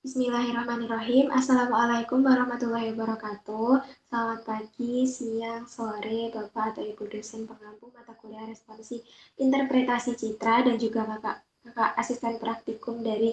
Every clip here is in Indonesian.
Bismillahirrahmanirrahim. Assalamualaikum warahmatullahi wabarakatuh. Selamat pagi, siang, sore, Bapak atau Ibu dosen pengampu mata kuliah responsi interpretasi citra dan juga kakak asisten praktikum dari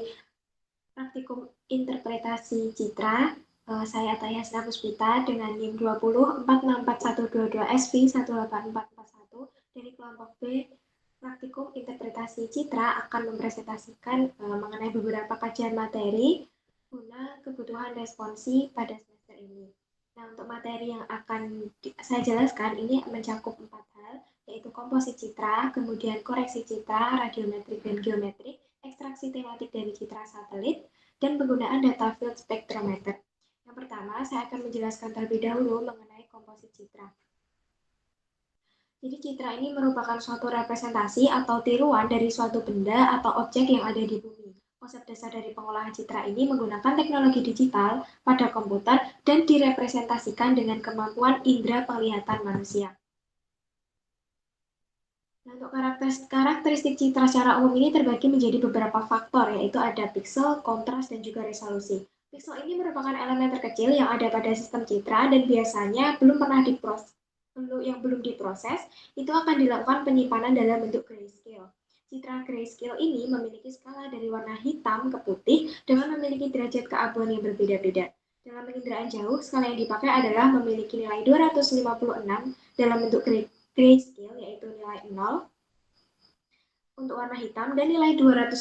praktikum interpretasi citra. Saya Taya Puspita dengan NIM 20464122SV18441 dari kelompok B praktikum interpretasi citra akan mempresentasikan mengenai beberapa kajian materi guna kebutuhan responsi pada semester ini. Nah, untuk materi yang akan saya jelaskan ini mencakup 4 hal, yaitu komposit citra, kemudian koreksi citra, radiometrik dan geometrik, ekstraksi tematik dari citra satelit, dan penggunaan data field spektrometer. Yang pertama, saya akan menjelaskan terlebih dahulu mengenai komposit citra. Jadi citra ini merupakan suatu representasi atau tiruan dari suatu benda atau objek yang ada di bumi. Konsep dasar dari pengolahan citra ini menggunakan teknologi digital pada komputer dan direpresentasikan dengan kemampuan indera penglihatan manusia. Nah, untuk karakteristik citra secara umum ini terbagi menjadi beberapa faktor, yaitu ada piksel, kontras, dan juga resolusi. Piksel ini merupakan elemen terkecil yang ada pada sistem citra dan biasanya belum diproses, itu akan dilakukan penyimpanan dalam bentuk grayscale. Citra grayscale ini memiliki skala dari warna hitam ke putih dengan memiliki derajat keabuan yang berbeda-beda. Dalam penginderaan jauh, skala yang dipakai adalah memiliki nilai 256 dalam bentuk grayscale, yaitu nilai 0 untuk warna hitam dan nilai 255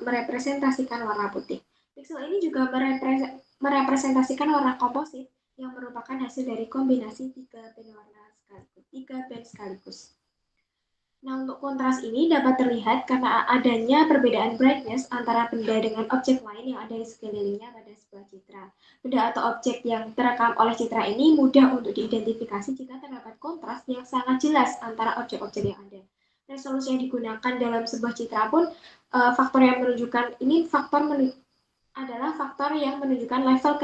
merepresentasikan warna putih. Piksel ini juga merepresentasikan warna komposit yang merupakan hasil dari kombinasi tiga band sekaligus. Nah, untuk kontras ini dapat terlihat karena adanya perbedaan brightness antara benda dengan objek lain yang ada di sekelilingnya pada sebuah citra. Benda atau objek yang terekam oleh citra ini mudah untuk diidentifikasi jika terdapat kontras yang sangat jelas antara objek-objek yang ada. Resolusi yang digunakan dalam sebuah citra pun faktor yang menunjukkan ini adalah faktor yang menunjukkan level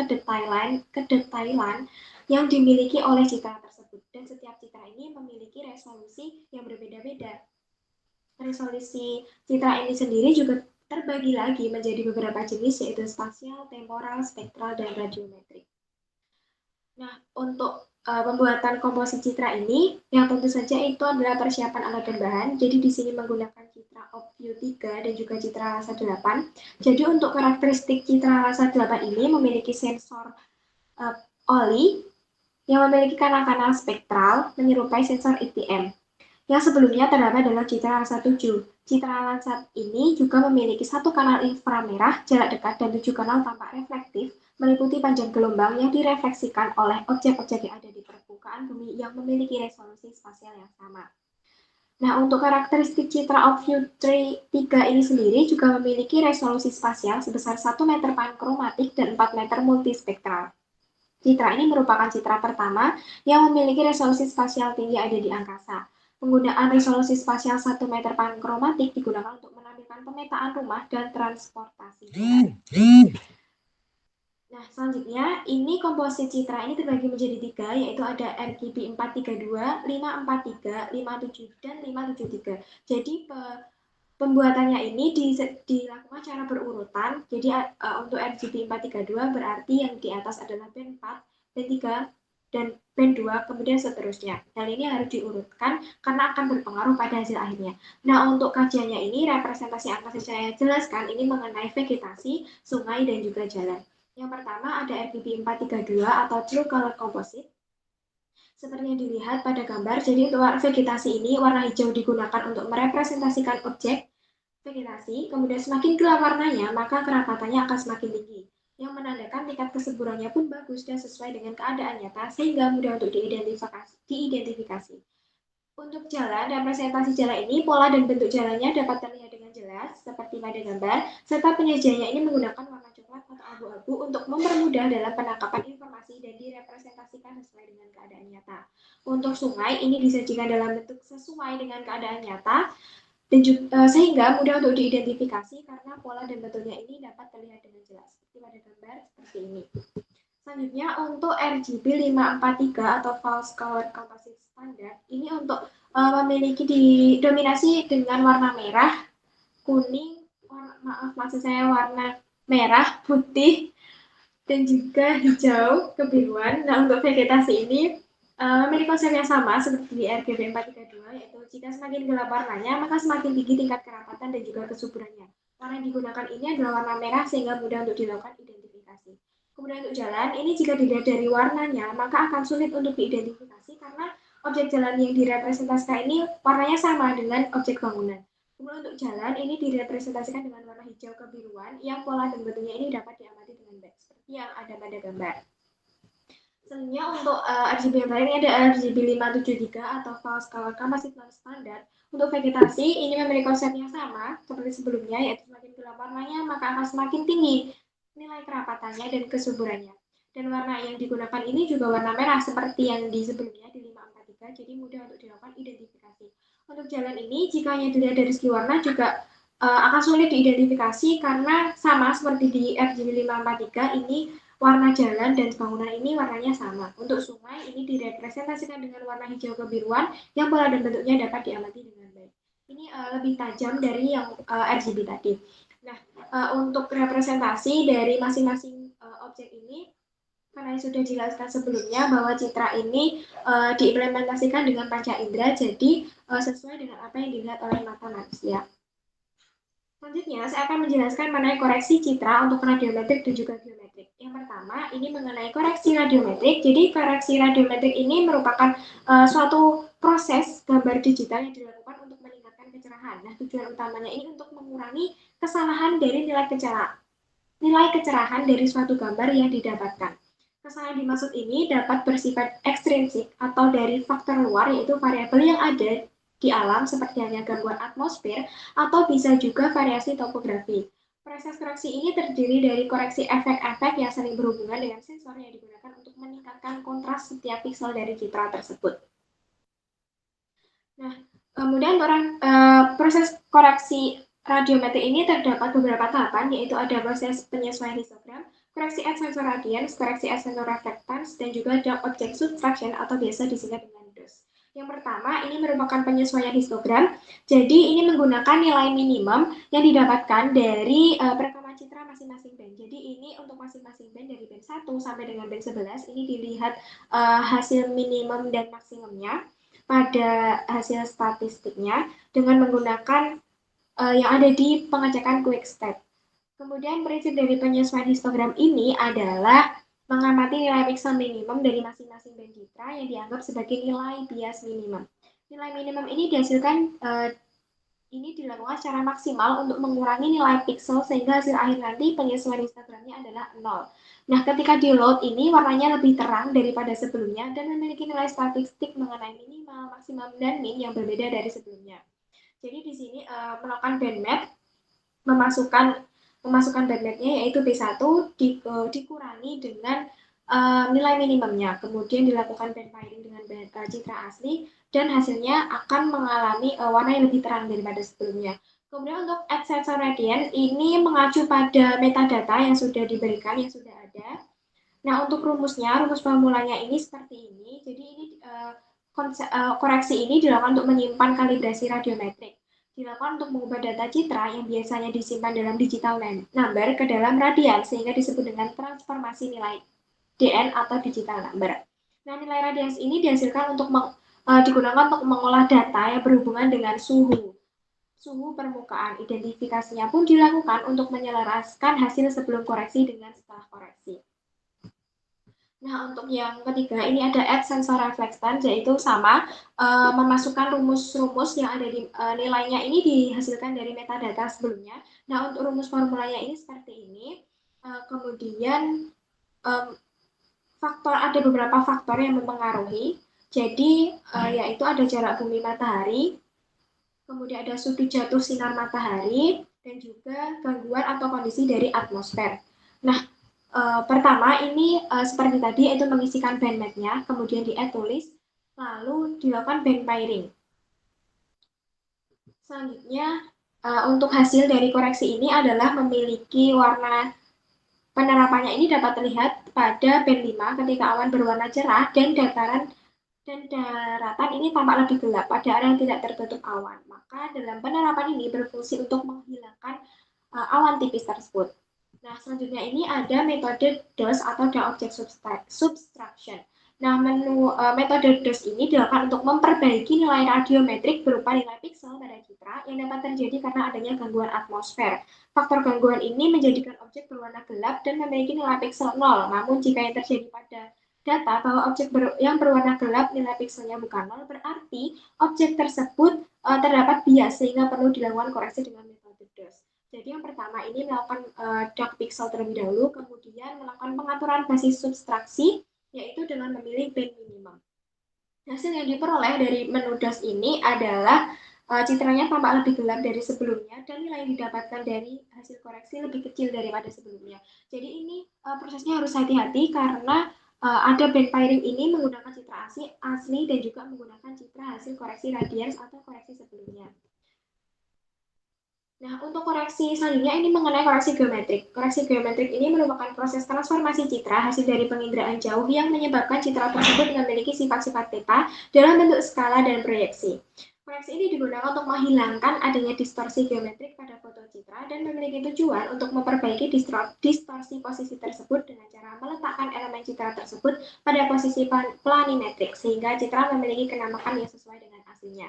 kedetailan yang dimiliki oleh citra tersebut. Dan setiap citra ini memiliki resolusi yang berbeda-beda. Resolusi citra ini sendiri juga terbagi lagi menjadi beberapa jenis, yaitu spasial, temporal, spektral, dan radiometrik. Nah, untuk pembuatan komposit citra ini, yang tentu saja itu adalah persiapan alat dan bahan. Jadi di sini menggunakan citra OpView 3 dan juga citra Lasa 8. Jadi untuk karakteristik citra Lasa 8 ini memiliki sensor oli yang memiliki kanal-kanal spektral menyerupai sensor ITM. Yang sebelumnya terdapat dalam citra Lasa 7. Citra Lasa ini juga memiliki satu kanal inframerah jarak dekat dan 7 kanal tampak reflektif meliputi panjang gelombang yang direfleksikan oleh objek-objek yang ada di permukaan bumi yang memiliki resolusi spasial yang sama. Nah, untuk karakteristik citra OpView 3 ini sendiri juga memiliki resolusi spasial sebesar 1 meter pankromatik dan 4 meter multispektral. Citra ini merupakan citra pertama yang memiliki resolusi spasial tinggi ada di angkasa. Penggunaan resolusi spasial 1 meter pankromatik digunakan untuk menampilkan pemetaan rumah dan transportasi. Nah, selanjutnya, ini komposit citra ini terbagi menjadi 3, yaitu ada RGB 432, 543, 57, dan 573. Jadi, pembuatannya ini dilakukan secara berurutan. Jadi, untuk RGB 432 berarti yang di atas adalah band 4, band 3, dan band 2, kemudian seterusnya. Hal ini harus diurutkan karena akan berpengaruh pada hasil akhirnya. Nah, untuk kajiannya ini, representasi yang akan saya jelaskan ini mengenai vegetasi, sungai, dan juga jalan. Yang pertama ada RGB 432 atau True Color Composite. Seperti yang dilihat pada gambar, jadi untuk vegetasi ini warna hijau digunakan untuk merepresentasikan objek vegetasi, kemudian semakin gelap warnanya, maka kerapatannya akan semakin tinggi, yang menandakan tingkat kesuburannya pun bagus dan sesuai dengan keadaan nyata, sehingga mudah untuk diidentifikasi. Untuk jalan, representasi jalan ini, pola dan bentuk jalannya dapat terlihat dengan jelas, seperti pada gambar, serta penyajiannya ini menggunakan warna coklat atau abu-abu untuk mempermudah dalam penangkapan informasi dan direpresentasikan sesuai dengan keadaan nyata. Untuk sungai, ini disajikan dalam bentuk sesuai dengan keadaan nyata, dan juga, sehingga mudah untuk diidentifikasi karena pola dan bentuknya ini dapat terlihat dengan jelas, seperti pada gambar seperti ini. Selanjutnya untuk RGB 543 atau False Color Composite Standard, ini untuk memiliki didominasi dengan warna merah, kuning, warna merah, putih, dan juga hijau kebiruan. Nah, untuk vegetasi ini memiliki konsep yang sama seperti di RGB 432, yaitu jika semakin gelap warnanya, maka semakin tinggi tingkat kerapatan dan juga kesuburannya. Warna yang digunakan ini adalah warna merah sehingga mudah untuk dilakukan identifikasi. Kemudian untuk jalan, ini jika dilihat dari warnanya, maka akan sulit untuk diidentifikasi karena objek jalan yang direpresentasikan ini warnanya sama dengan objek bangunan. Kemudian untuk jalan, ini direpresentasikan dengan warna hijau kebiruan yang pola dan bentuknya ini dapat diamati dengan baik, seperti yang ada pada gambar. Selanjutnya untuk RGB yang lain ini ada RGB 573 atau false color capacity standar. Untuk vegetasi ini memiliki konsep yang sama seperti sebelumnya, yaitu semakin gelap warnanya maka akan semakin tinggi nilai kerapatannya dan kesuburannya. Dan warna yang digunakan ini juga warna merah seperti yang di sebelumnya di 543, jadi mudah untuk dilakukan identifikasi. Untuk jalan ini jika hanya dilihat dari segi warna juga akan sulit diidentifikasi karena sama seperti di RGB 543 ini warna jalan dan bangunan ini warnanya sama. Untuk sungai ini direpresentasikan dengan warna hijau kebiruan yang pola dan bentuknya dapat diamati dengan baik. Ini lebih tajam dari yang RGB tadi. Nah, untuk representasi dari masing-masing objek ini karena sudah dijelaskan sebelumnya bahwa citra ini diimplementasikan dengan panca indera, jadi sesuai dengan apa yang dilihat oleh mata manusia. Selanjutnya, saya akan menjelaskan mengenai koreksi citra untuk radiometrik dan juga geometrik. Yang pertama, ini mengenai koreksi radiometrik. Jadi, koreksi radiometrik ini merupakan suatu proses gambar digital yang dilakukan untuk meningkatkan kecerahan. Nah, tujuan utamanya ini untuk mengurangi kesalahan dari nilai kecerahan dari suatu gambar yang didapatkan. Kesalahan dimaksud ini dapat bersifat ekstrinsik atau dari faktor luar, yaitu variabel yang ada di alam seperti hanya gangguan atmosfer atau bisa juga variasi topografi. Proses koreksi ini terdiri dari koreksi efek-efek yang sering berhubungan dengan sensor yang digunakan untuk meningkatkan kontras setiap piksel dari citra tersebut. Nah, kemudian proses koreksi radiometrik ini terdapat beberapa tahapan, yaitu ada proses penyesuaian histogram, koreksi at sensor radians, koreksi at sensor reflectance, dan juga dark object subtraction atau biasa disingkat dengan DOS. Yang pertama, ini merupakan penyesuaian histogram. Jadi, ini menggunakan nilai minimum yang didapatkan dari perekaman citra masing-masing band. Jadi, ini untuk masing-masing band dari band 1 sampai dengan band 11, ini dilihat hasil minimum dan maksimumnya pada hasil statistiknya dengan menggunakan yang ada di pengecekan QuickStat. Kemudian prinsip dari penyesuaian histogram ini adalah mengamati nilai pixel minimum dari masing-masing band citra yang dianggap sebagai nilai bias minimum. Nilai minimum ini dihasilkan ini dilakukan secara maksimal untuk mengurangi nilai pixel sehingga hasil akhir nanti penyesuaian histogramnya adalah 0. Nah, ketika di load ini warnanya lebih terang daripada sebelumnya dan memiliki nilai statistik mengenai minimal, maksimum, dan min yang berbeda dari sebelumnya. Jadi di sini melakukan bandmap, memasukkan bandmapnya yaitu B1 dikurangi dengan nilai minimumnya, kemudian dilakukan bandfiring dengan citra asli dan hasilnya akan mengalami warna yang lebih terang daripada sebelumnya. Kemudian untuk at sensor radians ini mengacu pada metadata yang sudah diberikan, yang sudah ada. Nah, untuk rumus formulanya ini seperti ini. Jadi ini koreksi ini dilakukan untuk menyimpan kalibrasi radiometrik. Dilakukan untuk mengubah data citra yang biasanya disimpan dalam digital number ke dalam radian sehingga disebut dengan transformasi nilai DN atau digital number. Nah, nilai radians ini dihasilkan untuk digunakan untuk mengolah data yang berhubungan dengan suhu permukaan. Identifikasinya pun dilakukan untuk menyelaraskan hasil sebelum koreksi dengan setelah koreksi. Nah, untuk yang ketiga ini ada at sensor reflectance, yaitu sama memasukkan rumus-rumus yang ada di nilainya ini dihasilkan dari metadata sebelumnya. Nah, untuk rumus formulanya ini seperti ini. Kemudian ada beberapa faktor yang mempengaruhi. Jadi yaitu ada jarak bumi matahari, kemudian ada sudut jatuh sinar matahari, dan juga gangguan atau kondisi dari atmosfer. Nah, pertama ini seperti tadi yaitu mengisikan bandmapnya, kemudian di-add tulis, lalu dilakukan bandfiring. Selanjutnya untuk hasil dari koreksi ini adalah memiliki warna penerapannya ini dapat terlihat pada band 5 ketika awan berwarna cerah dan daratan ini tampak lebih gelap pada area yang tidak tertutup awan. Maka dalam penerapan ini berfungsi untuk menghilangkan awan tipis tersebut. Nah, selanjutnya ini ada metode DOS atau Data Object Subtraction. Nah, metode DOS ini dilakukan untuk memperbaiki nilai radiometrik berupa nilai piksel pada citra yang dapat terjadi karena adanya gangguan atmosfer. Faktor gangguan ini menjadikan objek berwarna gelap dan memiliki nilai piksel 0. Namun, jika yang terjadi pada data bahwa objek yang berwarna gelap nilai pikselnya bukan 0, berarti objek tersebut terdapat bias sehingga perlu dilakukan koreksi dengan metode DOS. Jadi yang pertama ini melakukan dark pixel terlebih dahulu, kemudian melakukan pengaturan basis subtraksi, yaitu dengan memilih band minimum. Hasil yang diperoleh dari menu DOS ini adalah citranya tampak lebih gelap dari sebelumnya dan nilai yang didapatkan dari hasil koreksi lebih kecil daripada sebelumnya. Jadi ini prosesnya harus hati-hati karena ada band pairing ini menggunakan citra asli dan juga menggunakan citra hasil koreksi radians atau koreksi sebelumnya. Nah, untuk koreksi selanjutnya ini mengenai koreksi geometrik. Koreksi geometrik ini merupakan proses transformasi citra hasil dari penginderaan jauh yang menyebabkan citra tersebut memiliki sifat-sifat peta dalam bentuk skala dan proyeksi. Koreksi ini digunakan untuk menghilangkan adanya distorsi geometrik pada foto citra dan memiliki tujuan untuk memperbaiki distorsi posisi tersebut dengan cara meletakkan elemen citra tersebut pada posisi planimetrik sehingga citra memiliki kenamakan yang sesuai dengan aslinya.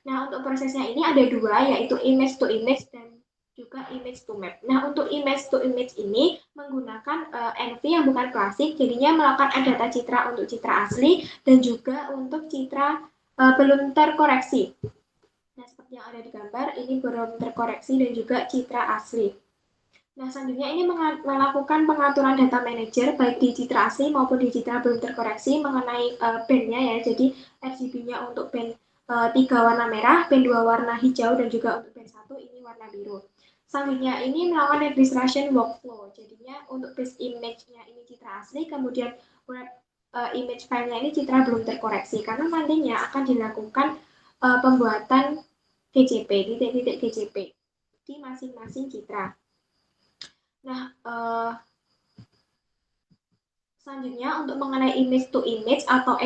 Nah, untuk prosesnya ini ada dua, yaitu image to image dan juga image to map. Nah, untuk image to image ini menggunakan NV yang bukan klasik, jadinya melakukan data citra untuk citra asli dan juga untuk citra belum terkoreksi. Nah, seperti yang ada di gambar, ini belum terkoreksi dan juga citra asli. Nah, selanjutnya ini melakukan pengaturan data manager baik di citra asli maupun di citra belum terkoreksi mengenai band-nya ya. Jadi RGB-nya untuk band 3 warna merah, band 2 warna hijau, dan juga untuk band 1 ini warna biru. Selanjutnya ini melakukan registration workflow. Jadinya untuk base image-nya ini citra asli, kemudian web image file-nya ini citra belum terkoreksi. Karena nantinya akan dilakukan pembuatan GCP, titik-titik GCP di masing-masing citra. Nah, selanjutnya untuk mengenai image to image atau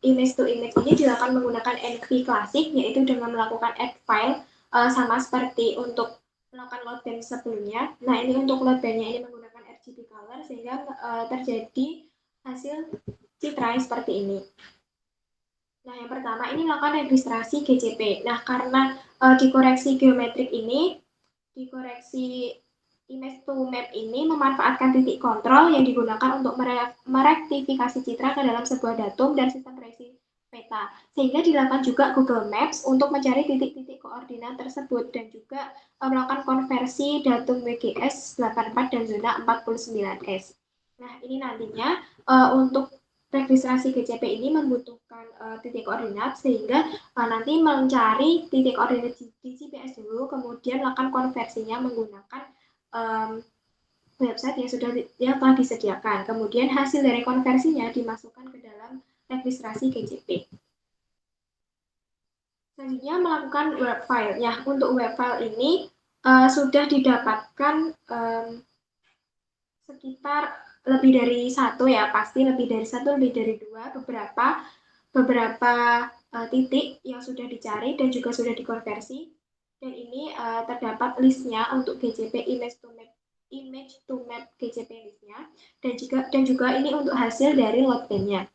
image to image ini dilakukan menggunakan NV klasik, yaitu dengan melakukan add file sama seperti untuk melakukan load band sebelumnya. Nah, ini untuk load bandnya ini menggunakan RGB color sehingga terjadi hasil citra seperti ini. Nah, yang pertama ini melakukan registrasi GCP. Nah, karena dikoreksi geometrik ini, dikoreksi image to map ini memanfaatkan titik kontrol yang digunakan untuk merektifikasi citra ke dalam sebuah datum dan sistem proyeksi peta. Sehingga dilakukan juga Google Maps untuk mencari titik-titik koordinat tersebut dan juga melakukan konversi datum WGS 84 dan zona 49S. Nah, ini nantinya untuk registrasi GCP ini membutuhkan titik koordinat sehingga nanti mencari titik koordinat di GPS dulu, kemudian melakukan konversinya menggunakan website yang telah disediakan. Kemudian hasil dari konversinya dimasukkan ke dalam registrasi GCP. Selanjutnya melakukan web file. Ya, untuk web file ini sudah didapatkan sekitar lebih dari satu ya, pasti lebih dari satu, lebih dari dua, beberapa titik yang sudah dicari dan juga sudah dikonversi. Dan ini terdapat listnya untuk GCP image to map GCP listnya dan juga ini untuk hasil dari load band-nya.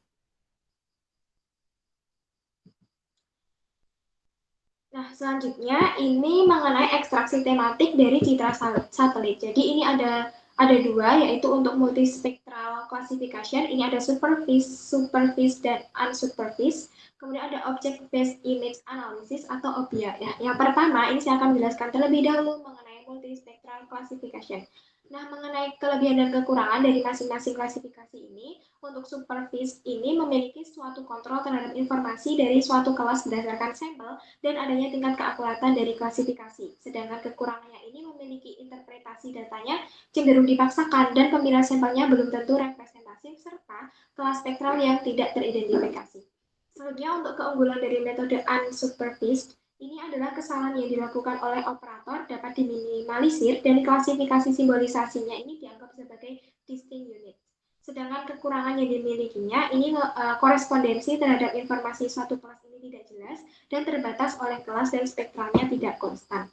Nah, selanjutnya ini mengenai ekstraksi tematik dari citra satelit. Jadi ini ada dua, yaitu untuk multispectral classification. Ini ada supervised dan unsupervised. Kemudian ada object based image analysis atau OBA. Ya, yang pertama ini saya akan menjelaskan terlebih dahulu mengenai multispectral classification. Nah, mengenai kelebihan dan kekurangan dari masing-masing klasifikasi ini, untuk supervised ini memiliki suatu kontrol terhadap informasi dari suatu kelas berdasarkan sampel dan adanya tingkat keakuratan dari klasifikasi. Sedangkan kekurangannya ini memiliki interpretasi datanya cenderung dipaksakan dan pemilihan sampelnya belum tentu representatif serta kelas spektral yang tidak teridentifikasi. Selanjutnya untuk keunggulan dari metode unsupervised, ini adalah kesalahan yang dilakukan oleh operator dapat diminimalisir dan klasifikasi simbolisasinya ini dianggap sebagai distinct unit. Sedangkan kekurangan yang dimilikinya ini korespondensi terhadap informasi suatu kelas ini tidak jelas dan terbatas oleh kelas dan spektralnya tidak konstan.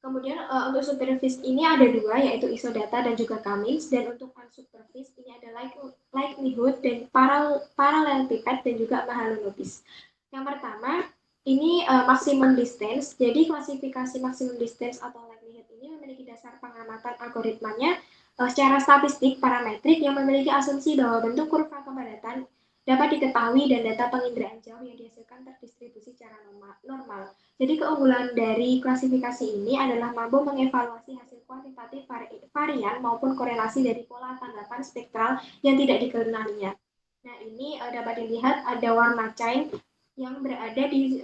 Kemudian untuk supervised ini ada dua, yaitu isodata dan juga Cummins. Dan untuk unsupervised ini ada likelihood dan parallelepiped dan juga Mahalanobis. Yang pertama, ini maximum distance. Jadi klasifikasi maximum distance atau likelihood ini memiliki dasar pengamatan algoritmanya secara statistik parametrik yang memiliki asumsi bahwa bentuk kurva kepadatan dapat diketahui dan data penginderaan jauh yang dihasilkan terdistribusi secara normal. Jadi keunggulan dari klasifikasi ini adalah mampu mengevaluasi hasil kuantitatif varian maupun korelasi dari pola tanggapan spektral yang tidak dikenalinya. Nah, ini dapat dilihat ada warna chain yang berada di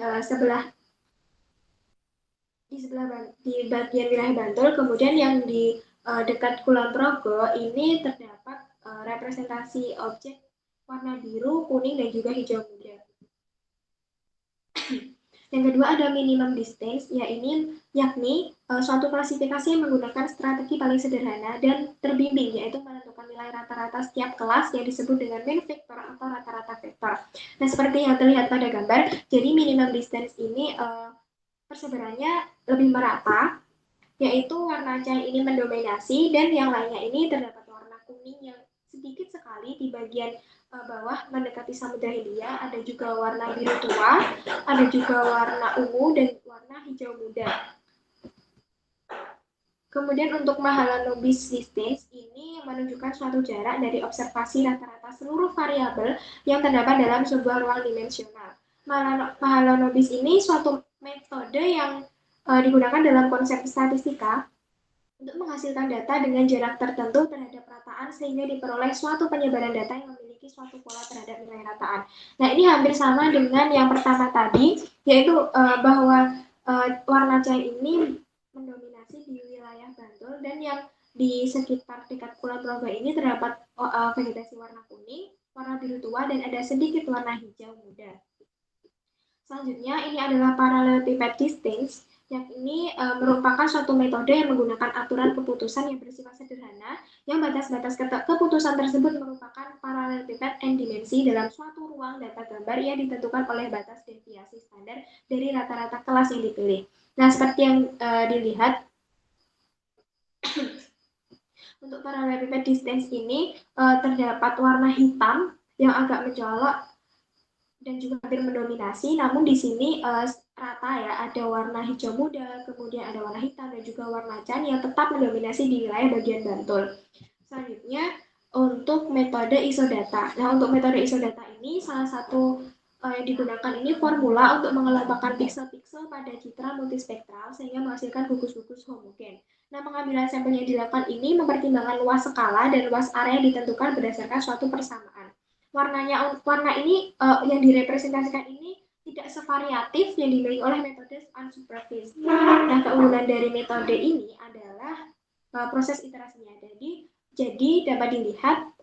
bagian wilayah Bantul, kemudian yang di dekat Kulon Progo ini terdapat representasi objek warna biru, kuning, dan juga hijau muda. Yang kedua ada minimum distance, yakni suatu klasifikasi yang menggunakan strategi paling sederhana dan terbimbing, yaitu menentukan nilai rata-rata setiap kelas yang disebut dengan mean vector atau rata-rata vektor. Nah, seperti yang terlihat pada gambar, jadi minimum distance ini persebarannya lebih merata, yaitu warna chain ini mendominasi dan yang lainnya ini terdapat warna kuning yang sedikit sekali di bagian bawah mendekati Samudra Hindia, ada juga warna biru tua, ada juga warna ungu dan warna hijau muda. Kemudian untuk Mahalanobis distance ini menunjukkan suatu jarak dari observasi rata-rata seluruh variabel yang terdapat dalam sebuah ruang dimensional. Mahalanobis ini suatu metode yang digunakan dalam konsep statistika untuk menghasilkan data dengan jarak tertentu terhadap rataan sehingga diperoleh suatu penyebaran data yang memiliki suatu pola terhadap nilai rataan. Nah, ini hampir sama dengan yang pertama tadi, yaitu bahwa warna chain ini mendominasi di wilayah Bantul dan yang di sekitar dekat Kulon Progo ini terdapat vegetasi warna kuning, warna biru tua, dan ada sedikit warna hijau muda. Selanjutnya, ini adalah parallelepiped distance, yang ini merupakan suatu metode yang menggunakan aturan keputusan yang bersifat sederhana, yang batas-batas keputusan tersebut merupakan parallelepiped n dimensi dalam suatu ruang data gambar yang ditentukan oleh batas deviasi standar dari rata-rata kelas yang dipilih. Nah, seperti yang dilihat, untuk parallelepiped distance ini terdapat warna hitam yang agak mencolok dan juga hampir mendominasi, namun di sini rata ya, ada warna hijau muda, kemudian ada warna hitam dan juga warna can yang tetap mendominasi di wilayah bagian Bantul. Selanjutnya untuk metode isodata. Nah, untuk metode isodata ini salah satu yang digunakan ini formula untuk mengelompokkan piksel-piksel pada citra multispektral sehingga menghasilkan gugus-gugus homogen. Nah, pengambilan sampel yang dilakukan ini mempertimbangkan luas skala dan luas area ditentukan berdasarkan suatu persamaan. Warna ini yang direpresentasikan ini tidak sevariatif yang dimiliki oleh metode unsupervised. Nah, keunggulan dari metode ini adalah proses iterasinya. Jadi dapat dilihat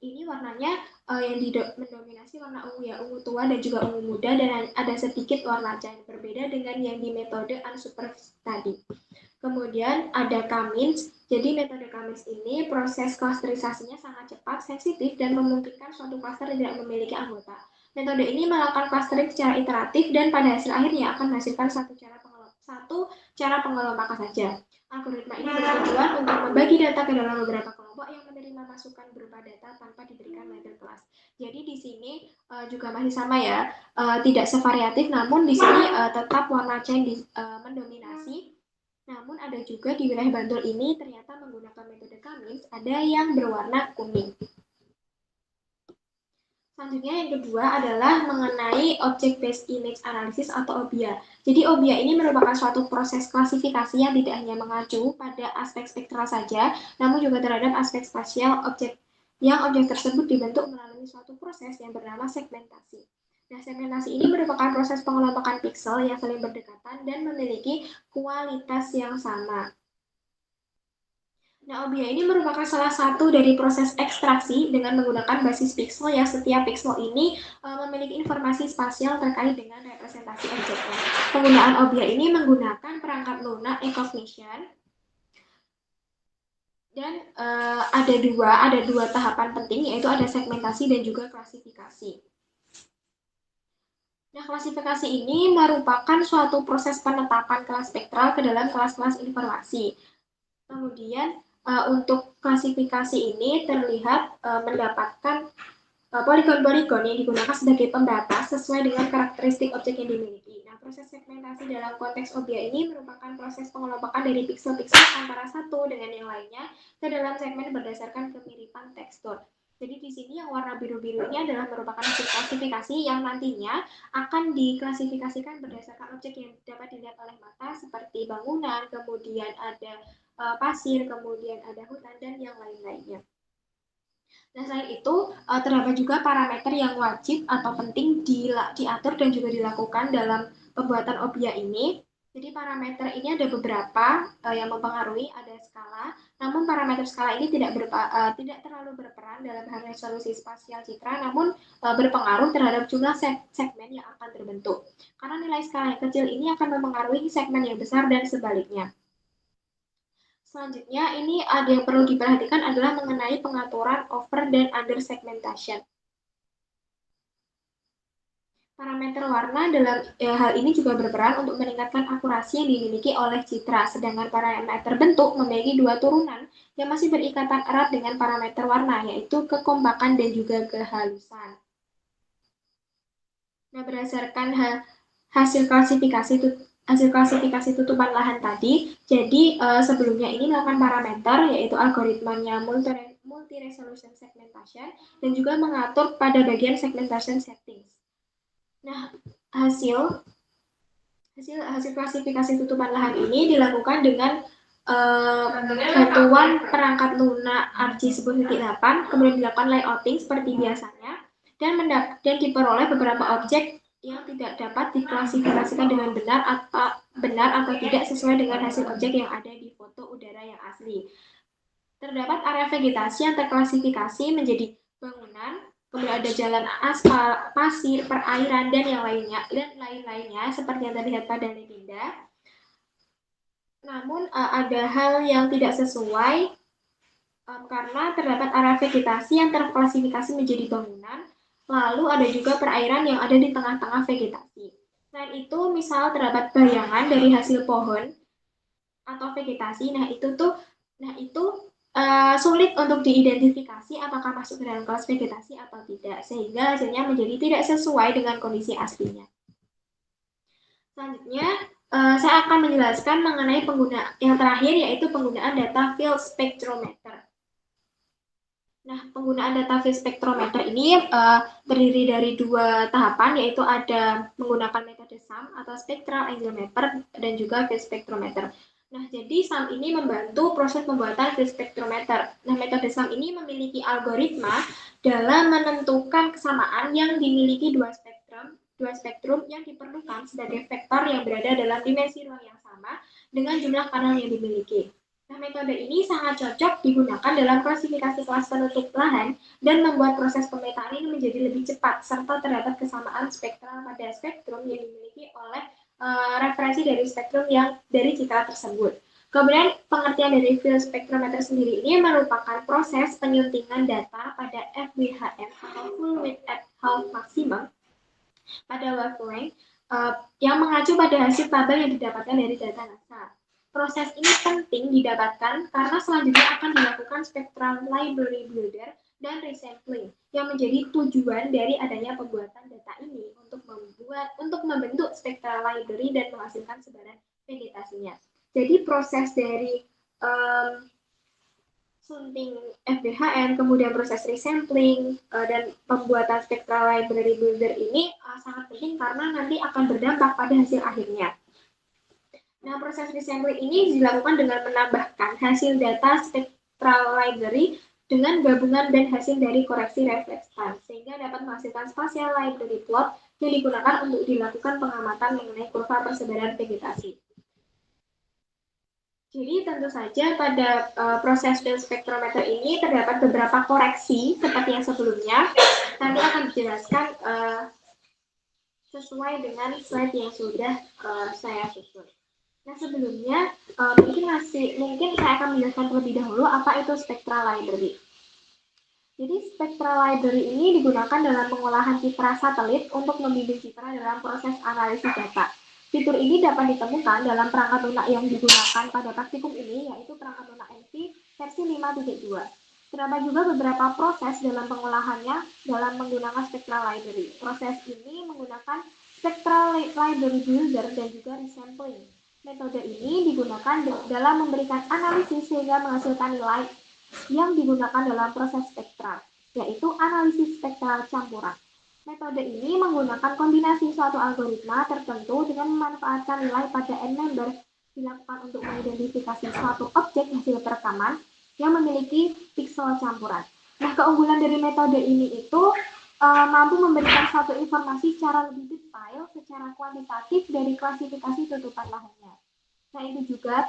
ini warnanya yang mendominasi warna ungu ya, ungu tua dan juga ungu muda, dan ada sedikit warna cair berbeda dengan yang di metode unsupervised tadi. Kemudian ada Cummins. Jadi metode Cummins ini proses klasterisasinya sangat cepat, sensitif, dan memungkinkan suatu klaster tidak memiliki anggota. Metode ini melakukan clustering secara iteratif dan pada hasil akhirnya akan menghasilkan satu cara pengelompokan saja. Algoritma ini bertujuan untuk membagi data ke dalam beberapa kelompok yang menerima masukan berupa data tanpa diberikan label kelas. Jadi di sini juga masih sama ya, tidak sevariatif, namun di sini tetap warna chain mendominasi. Namun ada juga di wilayah Bantul ini ternyata menggunakan metode Cummins, ada yang berwarna kuning. Selanjutnya yang kedua adalah mengenai Object Based Image Analysis atau OBIA. Jadi OBIA ini merupakan suatu proses klasifikasi yang tidak hanya mengacu pada aspek spektral saja, namun juga terhadap aspek spasial objek tersebut dibentuk melalui suatu proses yang bernama segmentasi. Nah, segmentasi ini merupakan proses pengelompokan piksel yang saling berdekatan dan memiliki kualitas yang sama. Nah, OBIA ini merupakan salah satu dari proses ekstraksi dengan menggunakan basis piksel yang setiap piksel ini memiliki informasi spasial terkait dengan representasi objeknya. Penggunaan OBIA ini menggunakan perangkat lunak e-cognition dan ada dua tahapan penting, yaitu ada segmentasi dan juga klasifikasi. Nah, klasifikasi ini merupakan suatu proses penetapan kelas spektral ke dalam kelas-kelas informasi. Kemudian, untuk klasifikasi ini terlihat mendapatkan poligon-poligon yang digunakan sebagai pembatas sesuai dengan karakteristik objek yang dimiliki. Nah, proses segmentasi dalam konteks objek ini merupakan proses pengelompokan dari piksel-piksel antara satu dengan yang lainnya ke dalam segmen berdasarkan kemiripan tekstur. Jadi di sini yang warna biru-biru ini adalah merupakan hasil klasifikasi yang nantinya akan diklasifikasikan berdasarkan objek yang dapat dilihat oleh mata seperti bangunan, kemudian ada pasir, kemudian ada hutan, dan yang lain-lainnya. Nah, selain itu, terdapat juga parameter yang wajib atau penting diatur dan juga dilakukan dalam pembuatan objek ini. Jadi parameter ini ada beberapa yang mempengaruhi, ada skala. Namun parameter skala ini tidak terlalu berperan dalam hal resolusi spasial citra, namun berpengaruh terhadap jumlah segmen yang akan terbentuk. Karena nilai skala yang kecil ini akan mempengaruhi segmen yang besar dan sebaliknya. Selanjutnya, ini ada yang perlu diperhatikan adalah mengenai pengaturan over dan under segmentation. Parameter warna dalam hal ini juga berperan untuk meningkatkan akurasi yang dimiliki oleh citra, sedangkan parameter bentuk memiliki dua turunan yang masih berikatan erat dengan parameter warna, yaitu kekompakan dan juga kehalusan. Nah, berdasarkan hasil klasifikasi tutupan lahan tadi, jadi sebelumnya ini melakukan parameter, yaitu algoritmanya multi-resolution segmentation, dan juga mengatur pada bagian segmentation settings. Nah, hasil klasifikasi tutupan lahan ini dilakukan dengan bantuan perangkat lunak ARCI 10.8, kemudian dilakukan layouting seperti biasanya, dan diperoleh beberapa objek yang tidak dapat diklasifikasikan dengan benar atau tidak sesuai dengan hasil objek yang ada di foto udara yang asli. Terdapat area vegetasi yang terklasifikasi menjadi bangunan, kemudian ada jalan aspal, pasir, perairan, dan yang lain-lainnya seperti yang terlihat pada legenda. Namun ada hal yang tidak sesuai karena terdapat area vegetasi yang terklasifikasi menjadi bangunan, lalu ada juga perairan yang ada di tengah-tengah vegetasi. Selain itu, misal terdapat bayangan dari hasil pohon atau vegetasi, nah itu sulit untuk diidentifikasi apakah masuk ke dalam kelas vegetasi atau tidak, sehingga hasilnya menjadi tidak sesuai dengan kondisi aslinya. Selanjutnya, saya akan menjelaskan mengenai penggunaan yang terakhir, yaitu penggunaan data field spectrometer. Nah, penggunaan data field spectrometer ini terdiri dari dua tahapan, yaitu ada menggunakan metode SAM atau spectral angiometer dan juga field spectrometer. Nah, jadi SAM ini membantu proses pembuatan field spectrometer. Nah, metode SAM ini memiliki algoritma dalam menentukan kesamaan yang dimiliki dua spektrum yang diperlukan sebagai vektor yang berada dalam dimensi ruang yang sama dengan jumlah kanal yang dimiliki. Nah, metode ini sangat cocok digunakan dalam klasifikasi kelas penutup lahan dan membuat proses pemetaan ini menjadi lebih cepat, serta terdapat kesamaan spektral pada spektrum yang dimiliki oleh referensi dari spektrum yang dari citra tersebut. Kemudian, pengertian dari field spectrometer sendiri ini merupakan proses penyuntingan data pada FWHM atau full width at half maximum pada wavelength yang mengacu pada hasil tabel yang didapatkan dari data NASA. Proses ini penting didapatkan karena selanjutnya akan dilakukan spectral library builder dan resampling yang menjadi tujuan dari adanya pembuatan data ini untuk membentuk spectral library dan menghasilkan sebaran vegetasinya. Jadi proses dari sunting FBHN, kemudian proses resampling dan pembuatan spectral library builder ini sangat penting karena nanti akan berdampak pada hasil akhirnya. Nah, proses resampling ini dilakukan dengan menambahkan hasil data spectral library dengan gabungan dan hasil dari koreksi refleks time, sehingga dapat menghasilkan spatial library plot yang digunakan untuk dilakukan pengamatan mengenai kurva persebaran vegetasi. Jadi tentu saja pada proses field spectrometer ini terdapat beberapa koreksi seperti yang sebelumnya. Nanti akan dijelaskan sesuai dengan slide yang sudah saya susun. Nah, sebelumnya mungkin saya akan menjelaskan terlebih dahulu apa itu spectral library. Jadi spectral library ini digunakan dalam pengolahan citra satelit untuk membimbing citra dalam proses analisis data. Fitur ini dapat ditemukan dalam perangkat lunak yang digunakan pada praktikum ini, yaitu perangkat lunak NV versi 5.2. Terdapat juga beberapa proses dalam pengolahannya dalam menggunakan spectral library. Proses ini menggunakan spectral library builder dan juga resampling. Metode ini digunakan dalam memberikan analisis sehingga menghasilkan nilai yang digunakan dalam proses spektral, yaitu analisis spektral campuran. Metode ini menggunakan kombinasi suatu algoritma tertentu dengan memanfaatkan nilai pada n-member dilakukan untuk mengidentifikasi suatu objek hasil perekaman yang memiliki piksel campuran. Nah, keunggulan dari metode ini itu mampu memberikan suatu informasi secara lebih detail, secara kuantitatif dari klasifikasi tutupan lahannya. Nah, itu juga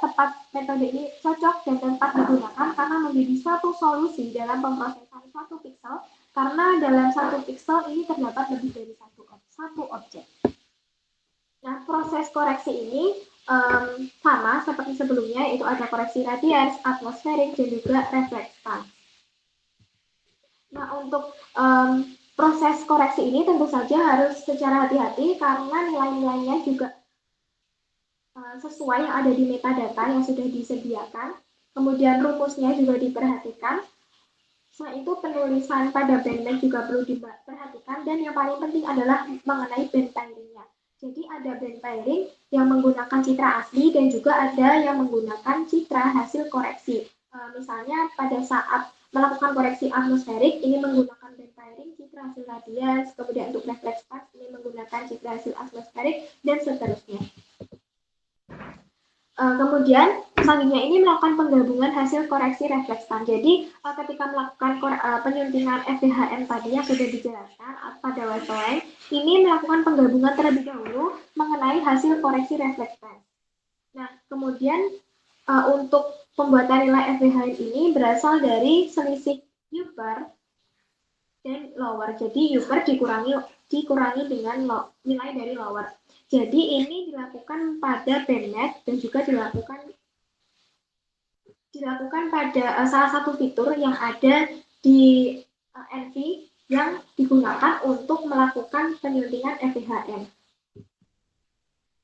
metode ini cocok dan tepat digunakan karena menjadi satu solusi dalam pemrosesan satu piksel, karena dalam satu piksel ini terdapat lebih dari satu objek. Nah, proses koreksi ini sama seperti sebelumnya, yaitu ada koreksi radians, atmosferik, dan juga reflektan. Nah, untuk proses koreksi ini tentu saja harus secara hati-hati karena nilai-nilainya juga sesuai yang ada di metadata yang sudah disediakan. Kemudian rumusnya juga diperhatikan. Selain itu penulisan pada bandmap juga perlu diperhatikan, dan yang paling penting adalah mengenai band pairing-nya. Jadi ada band pairing yang menggunakan citra asli dan juga ada yang menggunakan citra hasil koreksi. Misalnya pada saat melakukan koreksi atmosferik ini menggunakan band pairing citra hasil radians, kemudian untuk refleksi ini menggunakan citra hasil atmosferik, dan seterusnya. Kemudian selanjutnya ini melakukan penggabungan hasil koreksi refleksan. Jadi ketika melakukan penyuntingan FDHM tadi yang sudah dijelaskan pada wavelength, ini melakukan penggabungan terlebih dahulu mengenai hasil koreksi refleksan. Nah, kemudian untuk pembuatan nilai FDHM ini berasal dari selisih upper dan lower. Jadi upper dikurangi dengan nilai dari lower. Jadi ini dilakukan pada bandmap dan juga dilakukan pada salah satu fitur yang ada di NV yang digunakan untuk melakukan penyuntingan FDHM.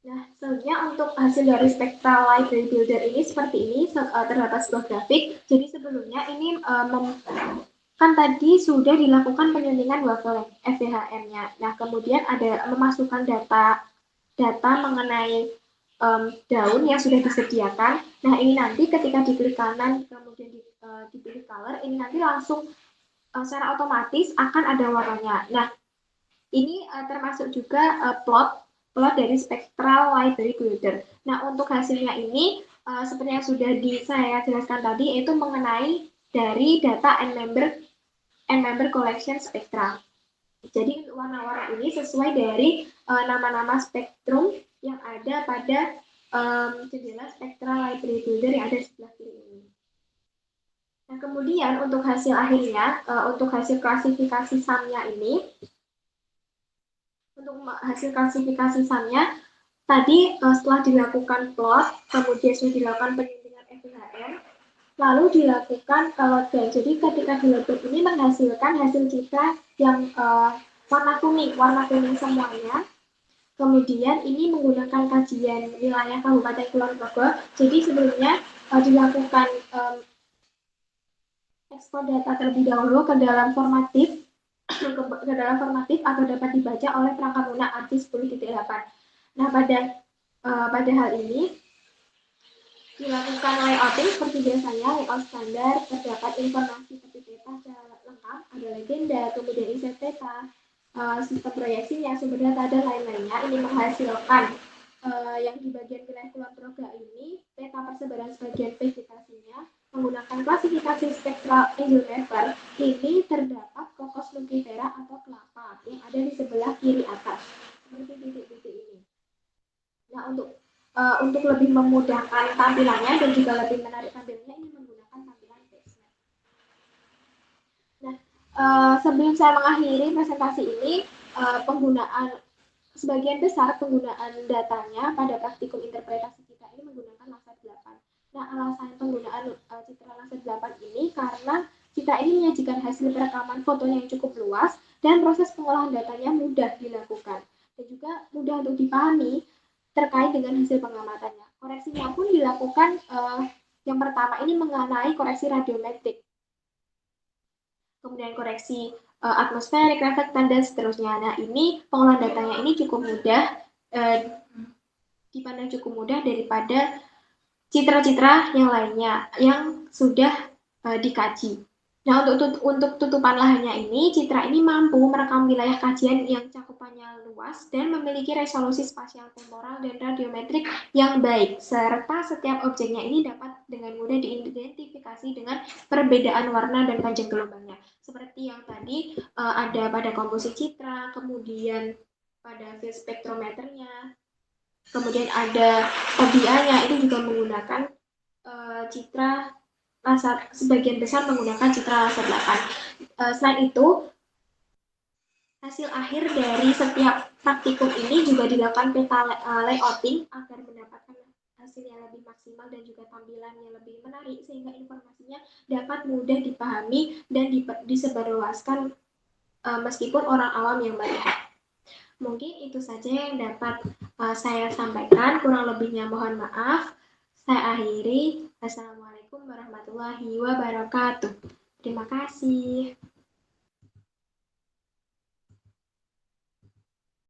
Nah, selanjutnya untuk hasil dari spectral library builder ini seperti ini, terdapat sebuah grafik. Jadi sebelumnya ini kan tadi sudah dilakukan penyuntingan wavelength FDHM-nya. Nah, kemudian ada memasukkan data mengenai daun yang sudah disediakan. Nah, ini nanti ketika diklik kanan kemudian dipilih color, ini nanti langsung secara otomatis akan ada warnanya. Nah, ini termasuk juga plot dari spectral library builder. Nah, untuk hasilnya ini seperti yang sudah saya jelaskan tadi, yaitu mengenai dari data n-member collection spectral. Jadi warna-warna ini sesuai dari nama-nama spektrum yang ada pada jendela spectral library builder yang ada di sebelah kiri ini. Nah, kemudian untuk hasil akhirnya, untuk hasil klasifikasi SAM-nya ini, tadi setelah dilakukan plot, kemudian sudah dilakukan penyuntingan FDHM, lalu dilakukan loadback. Jadi ketika di loadback ini menghasilkan hasil citra yang warna kuning semuanya. Kemudian ini menggunakan kajian wilayah Kabupaten Kulon Progo. Jadi sebelumnya dilakukan ekspor data terlebih dahulu ke dalam formatif agar dapat dibaca oleh perangkat lunak ARSI 10.8. Nah, pada hal ini dilakukan layouting seperti biasanya, layout standar, terdapat informasi seperti peta secara lengkap, ada legenda, kemudian isi peta, sistem proyeksinya, sumber data, dan lain-lainnya. Ini menghasilkan yang di bagian wilayah Kulon Progo ini peta persebaran sebagian vegetasinya menggunakan klasifikasi spektral angle mapper. Ini terdapat kokos nugifera atau kelapa yang ada di sebelah kiri atas seperti titik-titik ini. Nah, untuk lebih memudahkan tampilannya dan juga lebih menarik tampilannya, ini menggunakan tampilan basemap. Nah, sebelum saya mengakhiri presentasi ini, sebagian besar penggunaan datanya pada praktikum interpretasi kita ini menggunakan Landsat 8. Nah, alasan penggunaan citra Landsat 8 ini karena Citra ini menyajikan hasil perekaman fotonya yang cukup luas dan proses pengolahan datanya mudah dilakukan dan juga mudah untuk dipahami terkait dengan hasil pengamatannya. Koreksinya pun dilakukan yang pertama ini mengenai koreksi radiometrik, kemudian koreksi atmosferik, reflektan, dan seterusnya. Nah, ini pengolahan datanya ini cukup mudah, dipandang cukup mudah daripada citra-citra yang lainnya yang sudah dikaji. Nah, untuk tutupan lahannya ini, citra ini mampu merekam wilayah kajian yang cakupannya luas dan memiliki resolusi spasial temporal dan radiometrik yang baik, serta setiap objeknya ini dapat dengan mudah diidentifikasi dengan perbedaan warna dan panjang gelombangnya. Seperti yang tadi ada pada komposisi citra, kemudian pada field spektrometernya, kemudian ada OBA-nya itu juga menggunakan citra laser, sebagian besar menggunakan citra laser 8. Selain itu, hasil akhir dari setiap praktikum ini juga dilakukan peta layouting agar mendapatkan hasil yang lebih maksimal dan juga tampilan yang lebih menarik sehingga informasinya dapat mudah dipahami dan disebarluaskan meskipun orang awam yang melihat. Mungkin itu saja yang dapat saya sampaikan, kurang lebihnya mohon maaf. Saya akhiri. Assalamualaikum warahmatullahi wabarakatuh. Terima kasih.